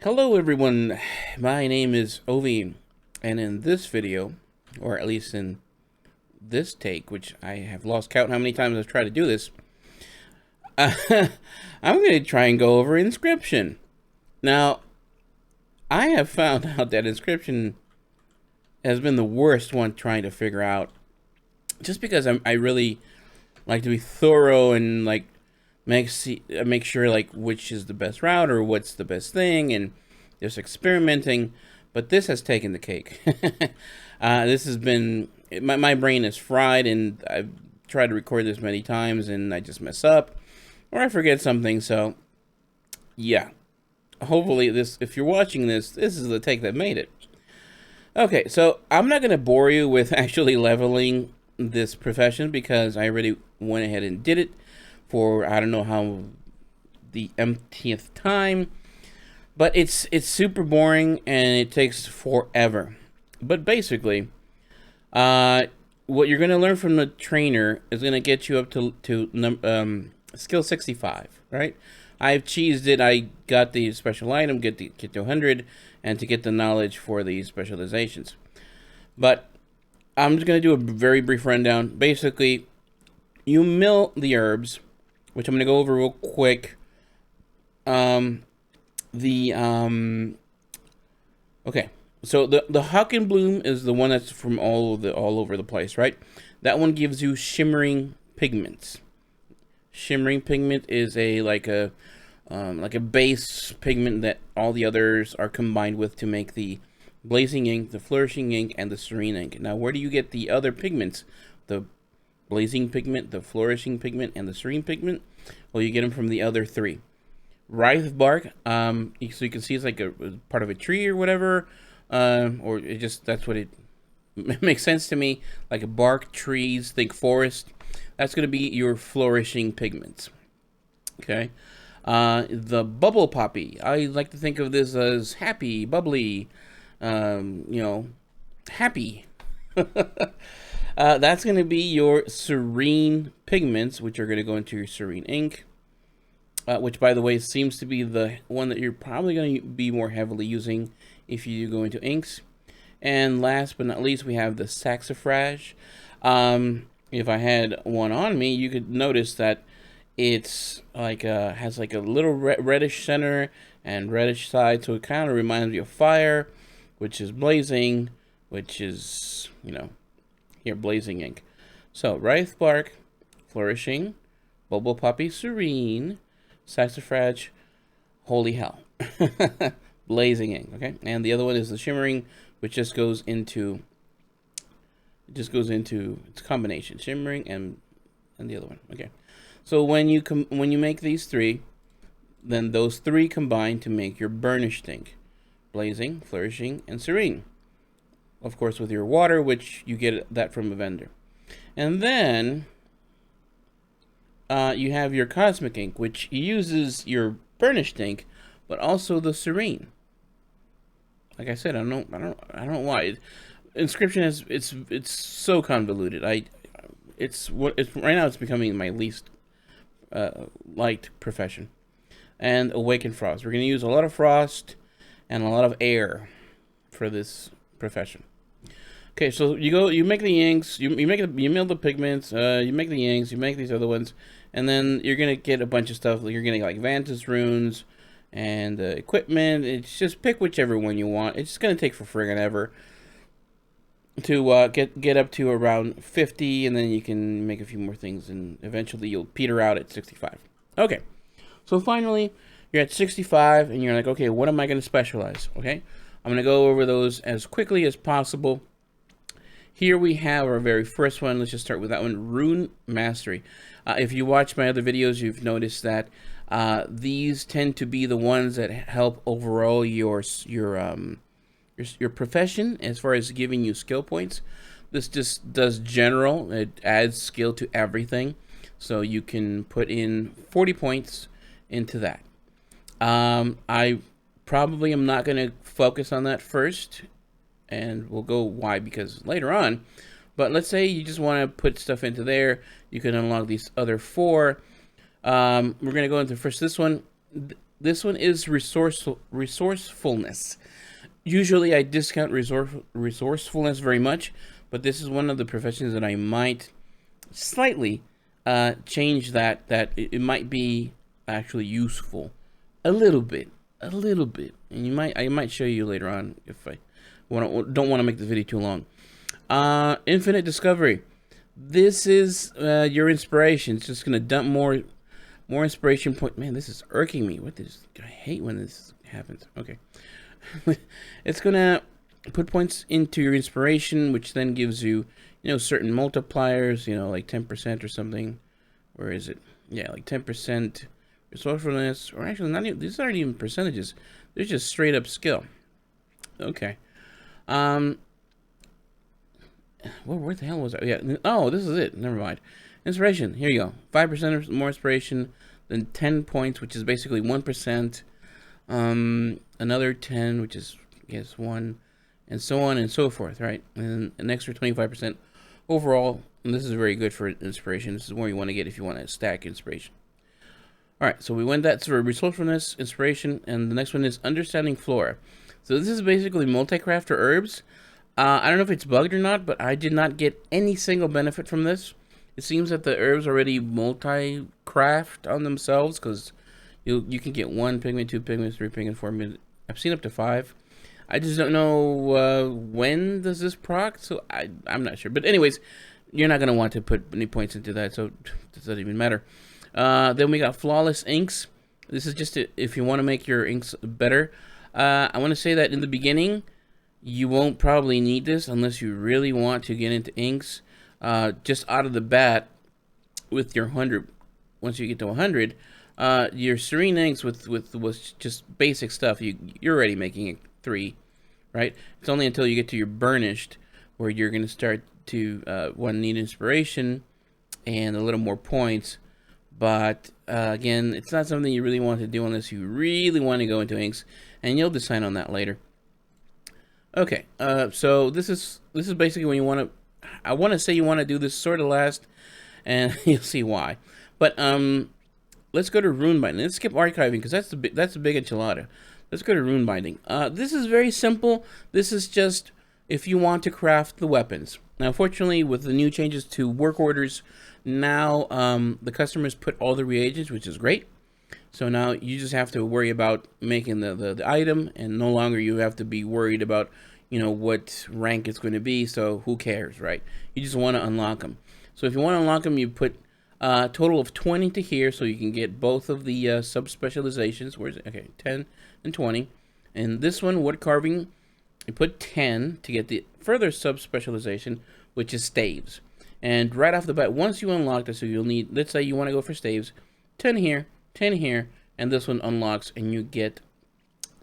Hello everyone, my name is Ovi, and in this video, or at least in this take, which I have lost count how many times I've tried to do this, I'm going to try and go over Inscription. Now, I have found out that Inscription has been the worst one trying to figure out, just because I really like to be thorough and like make sure like which is the best route or what's the best thing, and just experimenting. But this has taken the cake. This has been my brain is fried, and I've tried to record this many times and I just mess up or I forget something. So yeah, hopefully this, if you're watching this is the take that made it. Okay, so I'm not gonna bore you with actually leveling this profession because I already went ahead and did it for I don't know how the mth time, but it's super boring and it takes forever. But basically, what you're gonna learn from the trainer is gonna get you up to skill 65, right? I've cheesed it. I got the special item, get to 100, and to get the knowledge for the specializations. But I'm just gonna do a very brief rundown. Basically, you mill the herbs, which I'm going to go over real quick. Okay, so the Hawkenbloom is the one that's from all over the place, right? That one gives you shimmering pigments. Shimmering pigment is like a base pigment that all the others are combined with to make the blazing ink, the flourishing ink, and the serene ink. Now, where do you get the other pigments? The blazing pigment, the flourishing pigment, and the serene pigment? Well, you get them from the other three. Writhe bark, so you can see it's like a part of a tree or whatever, or it just, that's what it makes sense to me, like a bark, trees, think forest. That's going to be your flourishing pigments. Okay. The bubble poppy, I like to think of this as happy, bubbly, happy. That's going to be your serene pigments, which are going to go into your serene ink, which, by the way, seems to be the one that you're probably going to be more heavily using if you go into inks. And last but not least, we have the saxifrage. If I had one on me, you could notice that it's like has like a little reddish center and reddish side, so it kind of reminds me of fire, which is blazing, which is, here, blazing ink. So writhe bark, flourishing, bubble poppy, serene, saxifrage, holy hell, blazing ink. Okay, and the other one is the shimmering, which just goes into its combination, shimmering and the other one. Okay, so when you make these three, then those three combine to make your burnished ink, blazing, flourishing, and serene. Of course, with your water, which you get that from a vendor. And then you have your cosmic ink, which uses your burnished ink, but also the serene. Like I said, I don't know why. Inscription is it's so convoluted. Right now it's becoming my least liked profession. And awaken frost. We're going to use a lot of frost and a lot of air for this profession. Okay, so you make the inks, you mill the pigments, you make the inks, you make these other ones, and then you're gonna get a bunch of stuff. You're getting like Vantage runes and equipment. It's just pick whichever one you want. It's just gonna take for friggin' ever to get up to around 50, and then you can make a few more things, and eventually you'll peter out at 65. Okay, so finally you're at 65, and you're like, okay, what am I gonna specialize? Okay, I'm gonna go over those as quickly as possible. Here we have our very first one. Let's just start with that one, Rune Mastery. If you watch my other videos, you've noticed that these tend to be the ones that help overall your profession as far as giving you skill points. This just does general. It adds skill to everything, so you can put in 40 points into that. I probably am not going to focus on that first, and we'll go why, because later on. But let's say you just want to put stuff into there, you can unlock these other four. We're going to go into first this one. this one is resourcefulness. Usually I discount resourcefulness very much, but this is one of the professions that I might slightly change that it might be actually useful a little bit, and I might show you later on if I don't want to make the video too long. Infinite discovery. This is your inspiration. It's just gonna dump more inspiration point. Man, this is irking me. I hate when this happens. Okay. It's gonna put points into your inspiration, which then gives you, certain multipliers, like 10% or something. Where is it? Yeah, like 10% resourcefulness, or actually not even, these aren't even percentages. They're just straight up skill. Okay. Where the hell was I? Yeah. Oh, this is it. Never mind. Inspiration. Here you go. 5% more inspiration than 10 points, which is basically 1%. Another 10, which is, I guess, 1, and so on and so forth, right? And an extra 25% overall. And this is very good for inspiration. This is where you want to get if you want to stack inspiration. All right, so we went that through resourcefulness, inspiration, and the next one is understanding flora. So this is basically multi-craft or herbs. I don't know if it's bugged or not, but I did not get any single benefit from this. It seems that the herbs already multi-craft on themselves, because you can get 1 pigment, 2 pigments, 3 pigments, 4 pigments. I've seen up to 5. I just don't know when does this proc, so I'm not sure. But anyways, you're not going to want to put any points into that, so it doesn't even matter. Then we got flawless inks. This is just if you want to make your inks better. I want to say that in the beginning, you won't probably need this unless you really want to get into inks. Just out of the bat, with your 100, once you get to 100, your serene inks with just basic stuff, you're already making it 3, right? It's only until you get to your burnished where you're going to start to need inspiration and a little more points. But again, it's not something you really want to do unless you really want to go into inks, and you'll decide on that later. Okay, so this is basically when you want to. I want to say you want to do this sort of last, and you'll see why. But let's go to rune binding. Let's skip archiving because that's a big enchilada. Let's go to rune binding. This is very simple. This is just if you want to craft the weapons. Now, fortunately, with the new changes to work orders, now the customers put all the reagents, which is great. So now you just have to worry about making the item, and no longer you have to be worried about, what rank it's going to be. So who cares, right? You just want to unlock them. So if you want to unlock them, you put a total of 20 to here, so you can get both of the sub-specializations. Where is it? Okay, 10 and 20. And this one, wood carving, you put 10 to get the further sub-specialization, which is staves. And right off the bat, once you unlock this, so you'll need, let's say you want to go for staves, 10 here, 10 here, and this one unlocks, and you get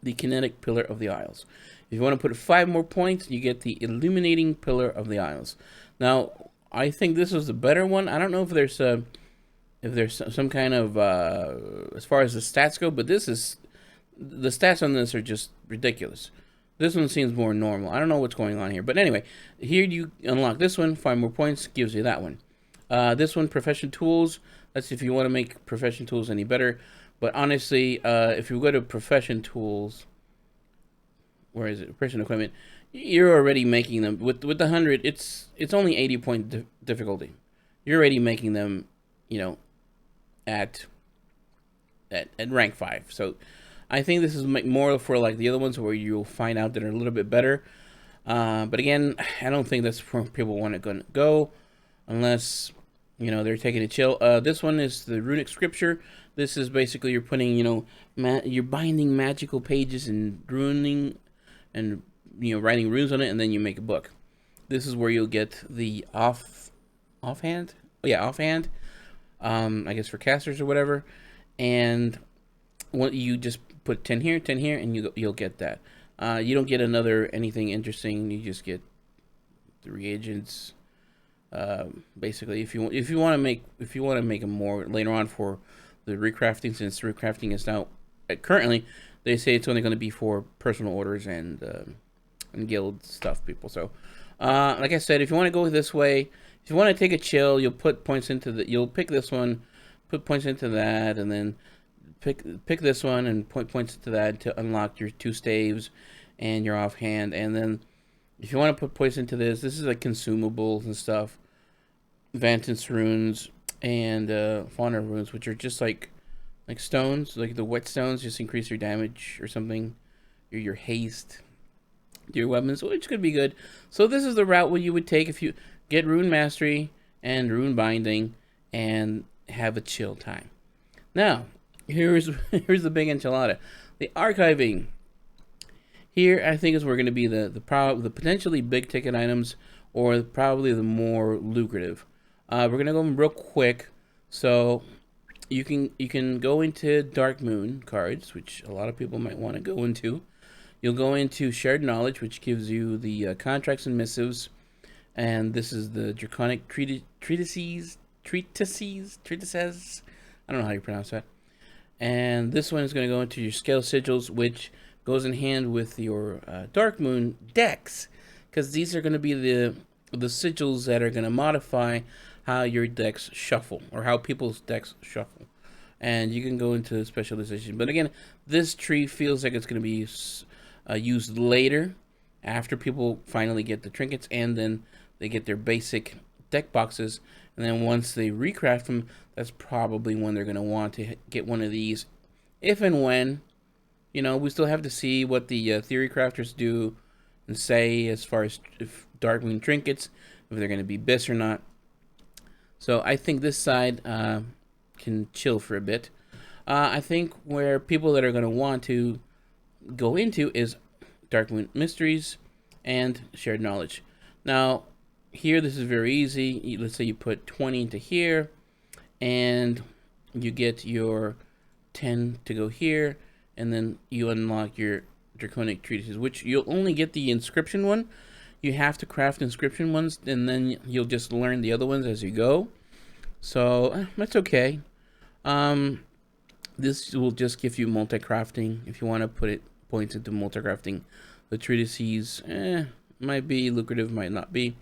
the kinetic pillar of the isles. If you want to put 5 more points, you get the illuminating pillar of the isles. Now, I think this was the better one. I don't know if there's some kind of as far as the stats go, but the stats on this are just ridiculous. This one seems more normal. I don't know what's going on here, but anyway, here you unlock this one. 5 more points gives you that one. This one, profession tools. That's if you want to make profession tools any better. But honestly, if you go to profession tools, where is it? Profession equipment. You're already making them with the 100. It's only 80-point difficulty. You're already making them, at rank 5. So I think this is more for like the other ones where you'll find out that are a little bit better. But again, I don't think that's where people want to go unless they're taking a chill. This one is the runic scripture. This is basically you're putting you're binding magical pages and runing and writing runes on it, and then you make a book. This is where you'll get the offhand. I guess for casters or whatever. And what you just put 10 here, 10 here, and you'll get that. You don't get anything interesting. You just get the reagents. Basically, if you want to make them more later on for the recrafting, since recrafting is now currently they say it's only going to be for personal orders and guild stuff, people. So, like I said, if you want to go this way, if you want to take a chill, you'll put points into you'll pick this one, put points into that, and then pick this one and points to that to unlock your 2 staves and your offhand. And then if you want to put points into this is like consumables and stuff. Vantage runes and fauna runes, which are just like stones, like the wet stones, just increase your damage or something, your haste, your weapons, which could be good. So this is the route what you would take if you get rune mastery and rune binding and have a chill time. Now, here's the big enchilada, the archiving. Here, I think is where going to be the potentially big ticket items, or probably the more lucrative. We're gonna go real quick, so you can go into Dark Moon cards, which a lot of people might want to go into. You'll go into Shared Knowledge, which gives you the contracts and missives, and this is the Draconic treatises. I don't know how you pronounce that. And this one is going to go into your Scale Sigils, which goes in hand with your Dark Moon decks, because these are going to be the sigils that are going to modify how your decks shuffle, or how people's decks shuffle. And you can go into specialization. But again, this tree feels like it's going to be used later, after people finally get the trinkets, and then they get their basic deck boxes. And then once they recraft them, that's probably when they're going to want to get one of these. If and when, you know, we still have to see what the theory crafters do and say as far as if Dark Moon trinkets, if they're going to be BIS or not. So I think this side can chill for a bit. I think where people that are going to want to go into is Dark Moon Mysteries and Shared Knowledge. Now, here this is very easy. Let's say you put 20 into here, and you get your 10 to go here, and then you unlock your Draconic Treatises, which you'll only get the inscription one. You have to craft inscription ones, and then you'll just learn the other ones as you go. So that's okay. This will just give you multi-crafting if you want to put points into multi-crafting. The treatises might be lucrative, might not be,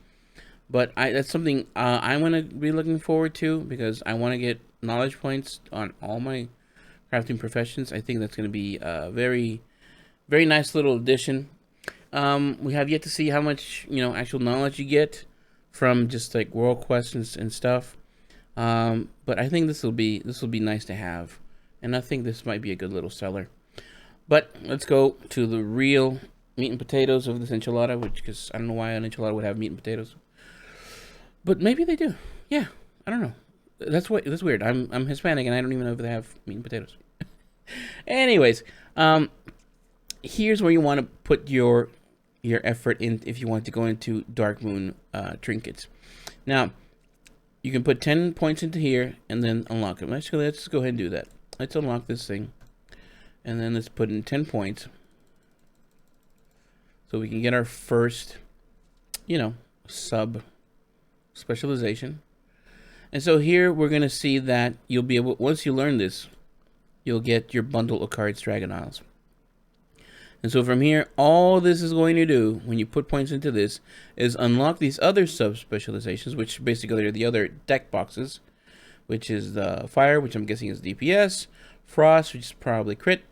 but that's something I'm gonna be looking forward to, because I want to get knowledge points on all my crafting professions. I think that's gonna be a very, very nice little addition. We have yet to see how much, you know, actual knowledge you get from just like world quests and stuff. But I think this will be nice to have, and I think this might be a good little seller. But let's go to the real meat and potatoes of this enchilada, because I don't know why an enchilada would have meat and potatoes, but maybe they do. Yeah, I don't know. That's weird. I'm Hispanic and I don't even know if they have meat and potatoes. Anyways, here's where you want to put your effort in if you want to go into Dark Moon trinkets. Now, you can put 10 points into here and then unlock them. Actually, let's go ahead and do that. Let's unlock this thing, and then let's put in 10 points so we can get our first, you know, sub specialization. And so here we're going to see that you'll be able, once you learn this, you'll get your bundle of cards, Dragon Isles. And so from here, all this is going to do, when you put points into this, is unlock these other sub-specializations, which basically are the other deck boxes, which is the Fire, which I'm guessing is DPS, Frost, which is probably crit,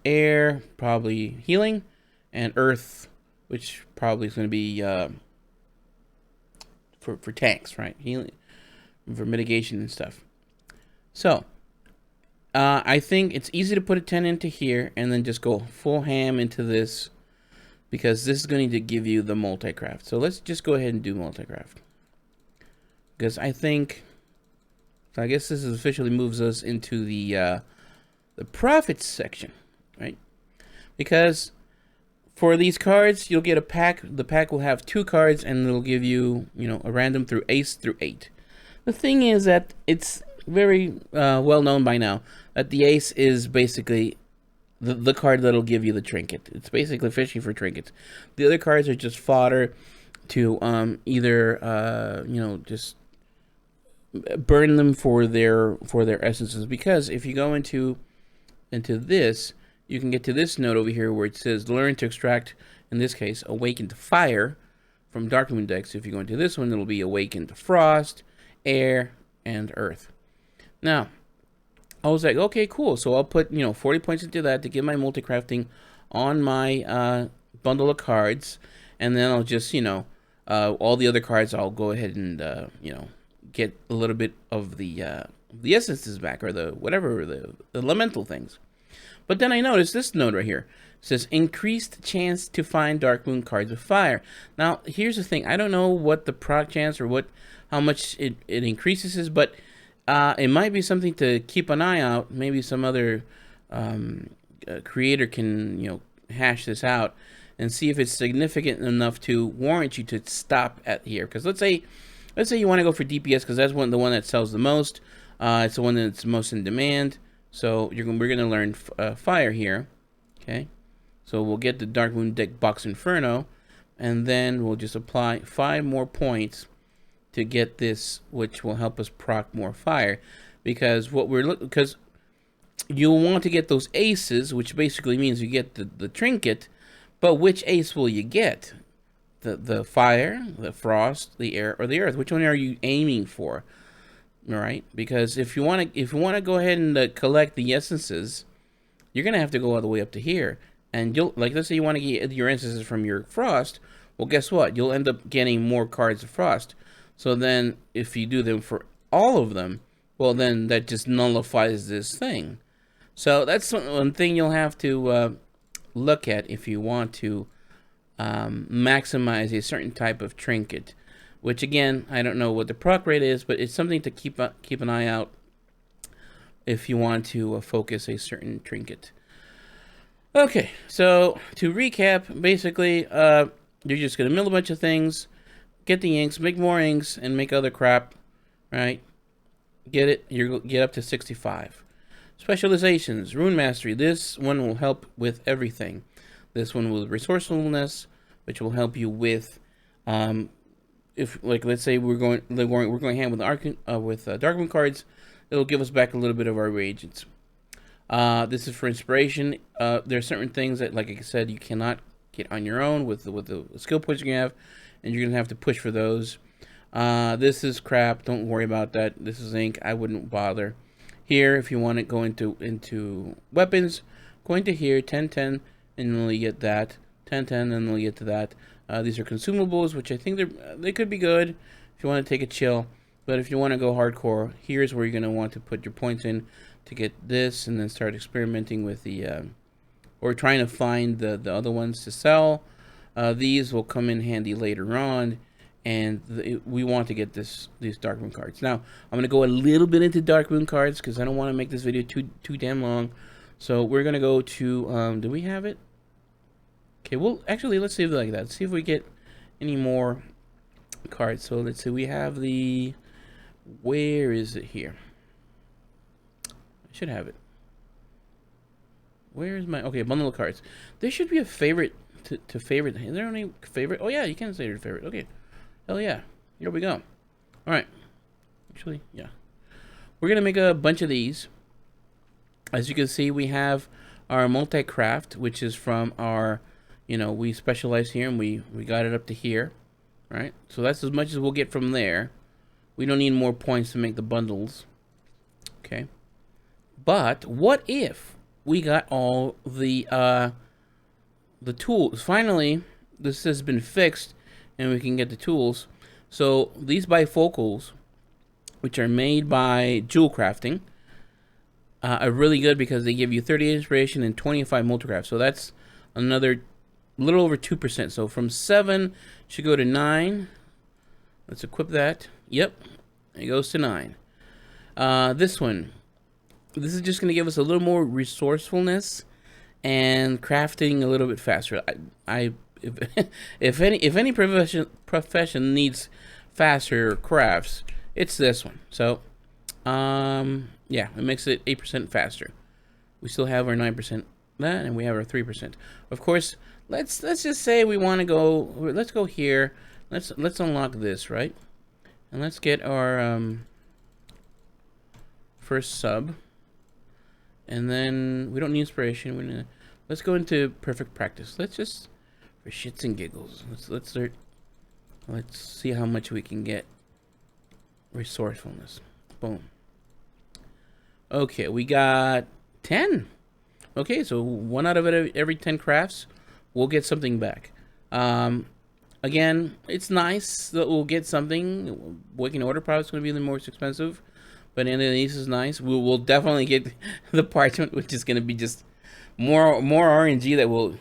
Air, probably healing, and Earth, which probably is going to be for tanks, right? Healing, for mitigation and stuff. So, I think it's easy to put a 10 into here and then just go full ham into this, because this is going to give you the multi-craft. So let's just go ahead and do multi-craft, because I think, so I guess this officially moves us into the profits section, right? Because for these cards, you'll get a pack. The pack will have 2 cards, and it'll give you, you know, a random through ace through 8. The thing is that it's very well known by now that the ace is basically the card that'll give you the trinket. It's basically fishing for trinkets. The other cards are just fodder to either you know, just burn them for their essences. Because if you go into this, you can get to this note over here where it says learn to extract, in this case, awaken to fire from Dark Moon decks. If you go into this one, it'll be awaken to frost, air, and earth. Now, I was like, okay, cool. So I'll put, 40 points into that to get my multi-crafting on my bundle of cards. And then I'll just, all the other cards, I'll go ahead and, get a little bit of the essences back, or the whatever, the elemental things. But then I noticed this note right here. It says, increased chance to find Dark Moon cards with fire. Now, here's the thing. I don't know what the proc chance or how much it increases is, but it might be something to keep an eye out. Maybe some other creator can, hash this out and see if it's significant enough to warrant you to stop at here. Because let's say you want to go for DPS, because that's the one that sells the most. It's the one that's most in demand. So we're going to learn fire here. Okay. So we'll get the Dark Moon deck Box Inferno, and then we'll just apply 5 more points to get this, which will help us proc more fire. Because because you'll want to get those aces, which basically means you get the trinket, but which ace will you get? The fire, the frost, the air, or the earth? Which one are you aiming for? All right, because if you want to go ahead and collect the essences, you're gonna have to go all the way up to here, and let's say you want to get your essences from your frost. Well, guess what? You'll end up getting more cards of frost. So then, if you do them for all of them, well, then that just nullifies this thing. So that's one thing you'll have to look at if you want to maximize a certain type of trinket. Which, again, I don't know what the proc rate is, but it's something to keep an eye out if you want to focus a certain trinket. Okay, so to recap, basically, you're just going to mill a bunch of things, get the inks, make more inks, and make other crap, right? Get it? You get up to 65. Specializations, Rune Mastery. This one will help with everything. This one will resourcefulness, which will help you with... if, like, let's say we're going hand with Dark Moon cards, it'll give us back a little bit of our reagents. This is for inspiration. There are certain things that, like I said, you cannot get on your own with the skill points you have, and you're gonna have to push for those. This is crap. Don't worry about that. This is ink. I wouldn't bother. Here, if you want to go into weapons, go into here 10-10, and then you get that 10-10, and then you'll get to that. These are consumables, which I think they could be good if you want to take a chill. But if you want to go hardcore, here's where you're going to want to put your points in to get this, and then start experimenting with the, or trying to find the other ones to sell. These will come in handy later on, and we want to get these Dark Moon cards. Now, I'm going to go a little bit into Dark Moon cards because I don't want to make this video too damn long. So we're going to go to, do we have it? Okay, well, actually, let's save it like that. Let's see if we get any more cards. So let's see, we have the... Where is it here? I should have it. Where is my... Okay, bundle of cards. There should be a favorite to favorite. Is there any favorite? Oh, yeah, you can say your favorite. Okay. Hell yeah. Here we go. All right. Actually, yeah. We're going to make a bunch of these. As you can see, we have our multi-craft, which is from our... we specialize here, and we got it up to here, right? So that's as much as we'll get from there. We don't need more points to make the bundles. Okay. But what if we got all the tools? Finally, this has been fixed, and we can get the tools. So these bifocals, which are made by Jewel Crafting, are really good because they give you 30 inspiration and 25 multicraft. So that's another little over 2%. So from 7 should go to 9. Let's equip that. Yep, it goes to 9. This is just going to give us a little more resourcefulness and crafting a little bit faster. If any profession needs faster crafts, it's this one. So yeah, it makes it 8% faster. We still have our 9% that, and we have our 3%. Of course, let's just say we want to go. Let's go here. Let's unlock this, right? And let's get our first sub. And then we don't need inspiration. Let's go into perfect practice. Let's just, for shits and giggles, let's start. Let's see how much we can get. Resourcefulness. Boom. Okay, we got 10. Okay, so 1 out of every 10 crafts, we'll get something back. Again, it's nice that we'll get something. Working order probably is going to be the most expensive, but in the East is nice. We'll definitely get the parchment, which is going to be just more RNG that we'll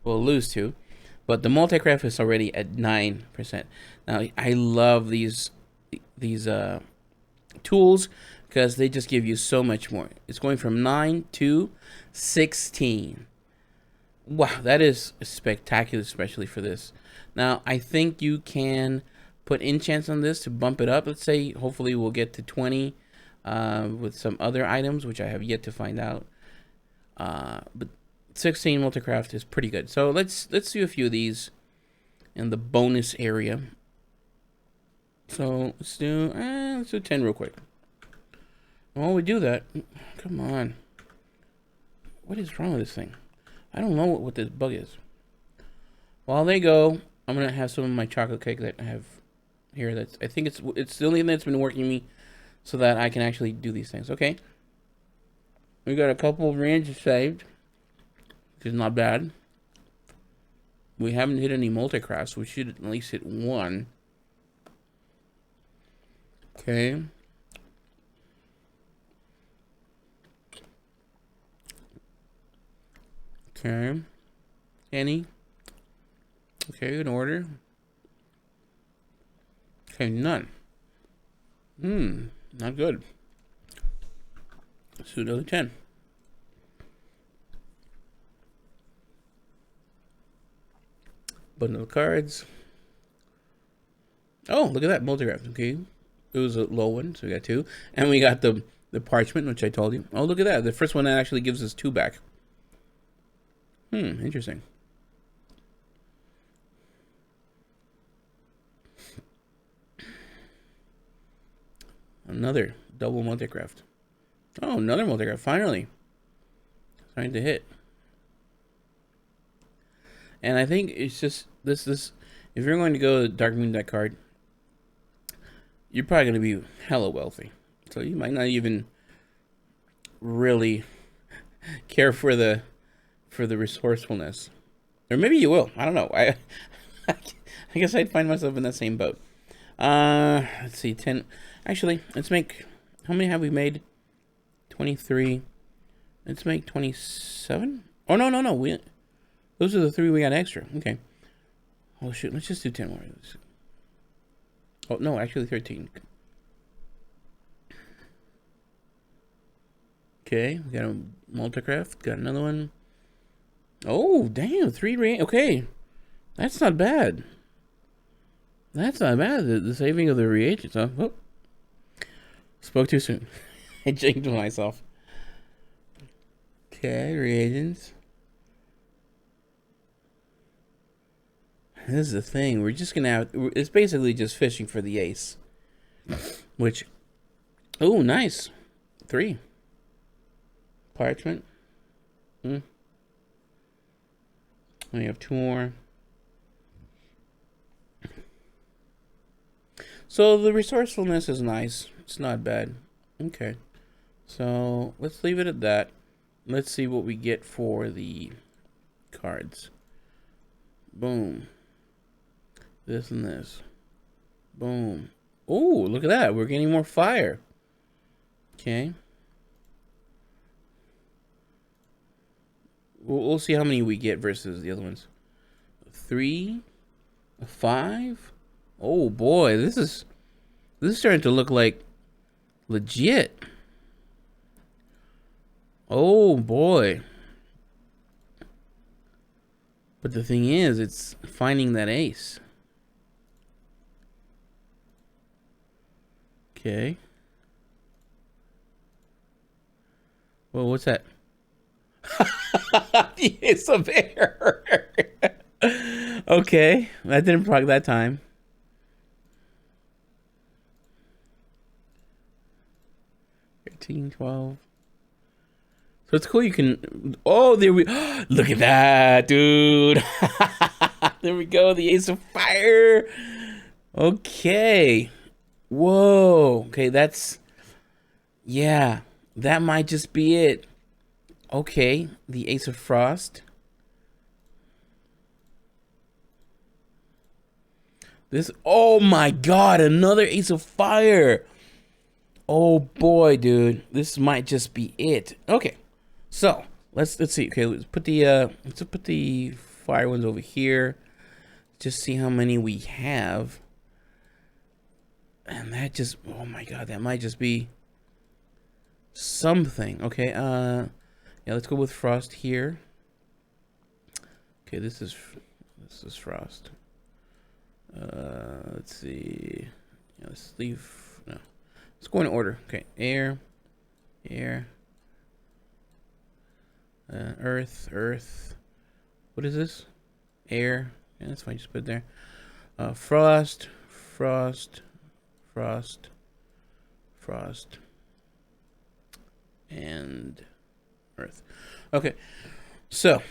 lose to. But the multi-craft is already at 9%. Now I love these tools because they just give you so much more. It's going from 9 to 16. Wow, that is spectacular, especially for this. Now, I think you can put enchants on this to bump it up. Let's say, hopefully, we'll get to 20 with some other items, which I have yet to find out. But 16 multicraft is pretty good. So let's do a few of these in the bonus area. So let's do 10 real quick. And while we do that, come on. What is wrong with this thing? I don't know what this bug is. While they go, I'm gonna have some of my chocolate cake that I have here. I think it's the only thing that's been working me, so that I can actually do these things. Okay. We got a couple of ranges saved, which is not bad. We haven't hit any multicrafts. We should at least hit 1. Okay. Okay. Any? Okay, in order. Okay, none. Not good. Let's do another 10. Bundle of cards. Oh, look at that, multigraph. Okay. It was a low one, so we got 2. And we got the parchment, which I told you. Oh, look at that. The first one that actually gives us 2 back. Interesting. Another double multicraft. Oh, another multicraft, finally. Starting to hit. And I think it's just this if you're going to go to Dark Moon that card, you're probably going to be hella wealthy. So you might not even really care for the resourcefulness. Or maybe you will. I don't know. I guess I'd find myself in that same boat. Let's see, 10. Actually, let's make, how many have we made? 23. Let's make 27. Oh, no. Those are the 3 we got extra. Okay. Oh, shoot. Let's just do 10 more. Oh, no, actually 13. Okay, we got a multicraft. Got another one. Oh, damn. 3 range. Okay. That's not bad. That's not bad. The saving of the reagents, huh? Oh. Spoke too soon. I jinxed myself. Okay, reagents. This is the thing. We're just gonna have. It's basically just fishing for the ace. Which. Oh, nice. 3. Parchment. We have 2 more. So the resourcefulness is nice. It's not bad. Okay. So let's leave it at that. Let's see what we get for the cards. Boom. This and this. Boom. Oh, look at that. We're getting more fire. Okay. We'll see how many we get versus the other ones. 3, 5. Oh boy, this is starting to look like legit. Oh boy. But the thing is, it's finding that ace. Okay. Well, what's that? It's a bear. Okay, that didn't proc that time. $13, $12. So it's cool. You can. Oh, there we. Look at that, dude. There we go. The ace of fire. Okay. Whoa. Okay, that's. Yeah. That might just be it. Okay, the Ace of Frost. This, oh my god, another Ace of Fire. Oh boy, dude, this might just be it. Okay, so let's see. Okay, let's put the fire ones over here. Just see how many we have. And that just, oh my god, that might just be something. Okay, yeah, let's go with Frost here. Okay, this is Frost. Let's see. Yeah, let's leave. No, let's go in order. Okay, air, earth. What is this? Air. Yeah, that's fine. Just put it there. Frost, and earth. Okay, so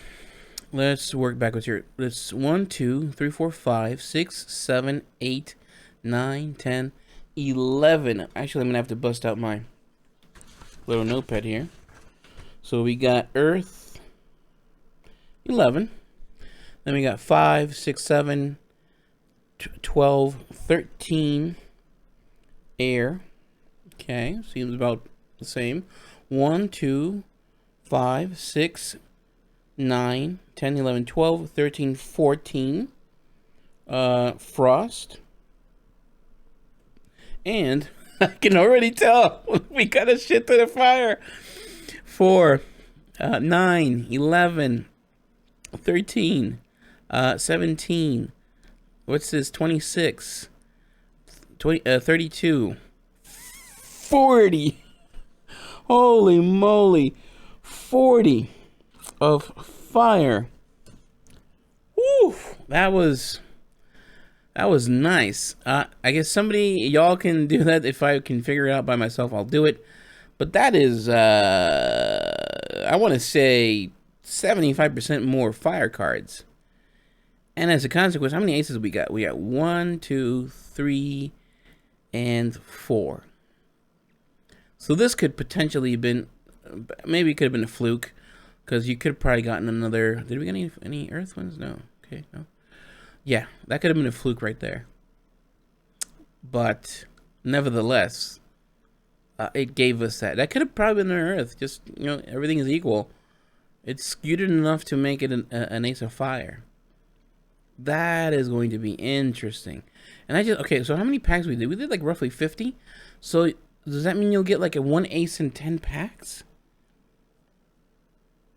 let's work backwards here. Let's 1, 2, 3, 4, 5, 6, 7, 8, 9, 10, 11. Actually, I'm gonna have to bust out my little notepad here. So we got earth, 11. Then we got 5, 6, 7, 12, 13. Air. Okay, seems about the same. 1, 2, 5, 6, 9, 10, 11, 12, 13, 14. Frost. And I can already tell we got a shit to the fire. 4, 9, 11, 13, 17. What's this? 26. 32. 40. Holy moly. 40 of fire. Woo! That was nice. I guess y'all can do that. If I can figure it out by myself, I'll do it. But that is, I want to say 75% more fire cards. And as a consequence, how many aces we got? We got 1, 2, 3, and 4. So this could potentially have been, maybe it could have been a fluke, because you could have probably gotten another. Did we get any earth ones? No. Okay, no. Yeah, that could have been a fluke right there. But nevertheless, it gave us that. That could have probably been an earth. Just, everything is equal. It's skewed enough to make it an ace of fire. That is going to be interesting. And okay, so how many packs we did? We did like roughly 50. So does that mean you'll get like a 1 ace in 10 packs?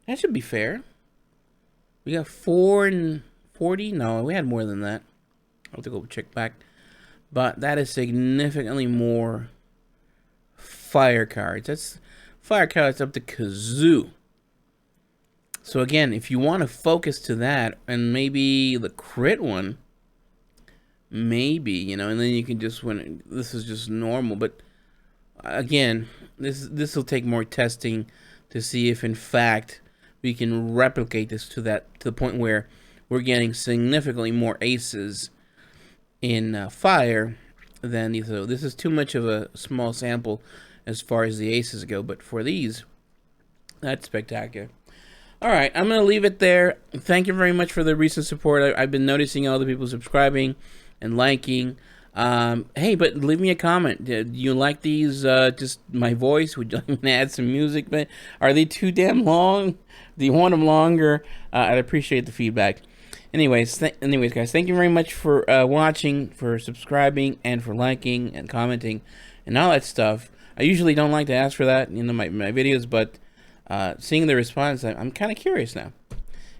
That should be fair. We got 4 and 40. No, we had more than that. I'll have to go check back. But that is significantly more fire cards. That's fire cards up to kazoo. So again, if you want to focus to that, and maybe the crit one, maybe, and then you can just win. This is just normal, but again, this will take more testing to see if in fact we can replicate this to the point where we're getting significantly more aces in fire than these. So this is too much of a small sample as far as the aces go, but for these, that's spectacular. All right, I'm going to leave it there. Thank you very much for the recent support. I've been noticing all the people subscribing and liking. Hey, but leave me a comment. Do you like these, just my voice? Would you like me to add some music? But are they too damn long? Do you want them longer? I'd appreciate the feedback. Anyways, guys, thank you very much for watching, for subscribing, and for liking and commenting and all that stuff. I usually don't like to ask for that in my videos, but seeing the response, I'm kind of curious now.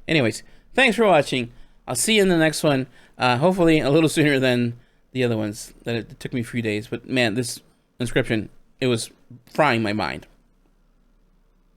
Anyways, thanks for watching. I'll see you in the next one. Hopefully a little sooner than the other ones. That it took me a few days. But man, this inscription, it was frying my mind.